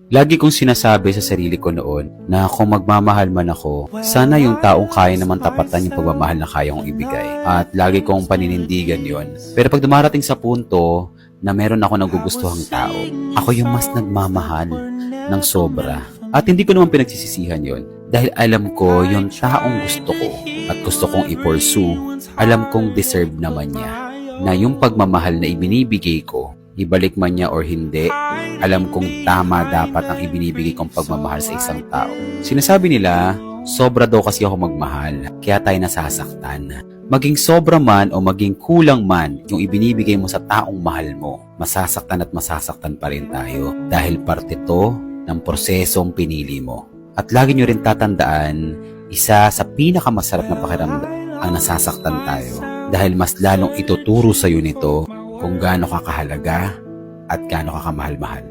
Lagi kong sinasabi sa sarili ko noon na kung magmamahal man ako, sana yung taong kaya naman tapatan yung pagmamahal na kaya kong ibigay. At lagi kong paninindigan yon. Pero pag dumarating sa punto na meron ako nagugustuhang tao, ako yung mas nagmamahal ng sobra. At hindi ko naman pinagsisisihan yon dahil alam ko yung taong gusto ko at gusto kong i-pursue, alam kong deserve naman niya na yung pagmamahal na ibinibigay ko, ibalik man niya or hindi, alam kong tama dapat ang ibinibigay kong pagmamahal sa isang tao. Sinasabi nila, sobra daw kasi ako magmahal, kaya tayo nasasaktan. Maging sobra man o maging kulang man yung ibinibigay mo sa taong mahal mo, masasaktan at masasaktan pa rin tayo dahil parte to ng prosesong pinili mo. At lagi nyo rin tatandaan, isa sa pinakamasarap na pakiramdam ang nasasaktan tayo dahil mas lalong ituturo sa'yo nito kung gaano ka kahalaga at gaano ka kamahal-mahal.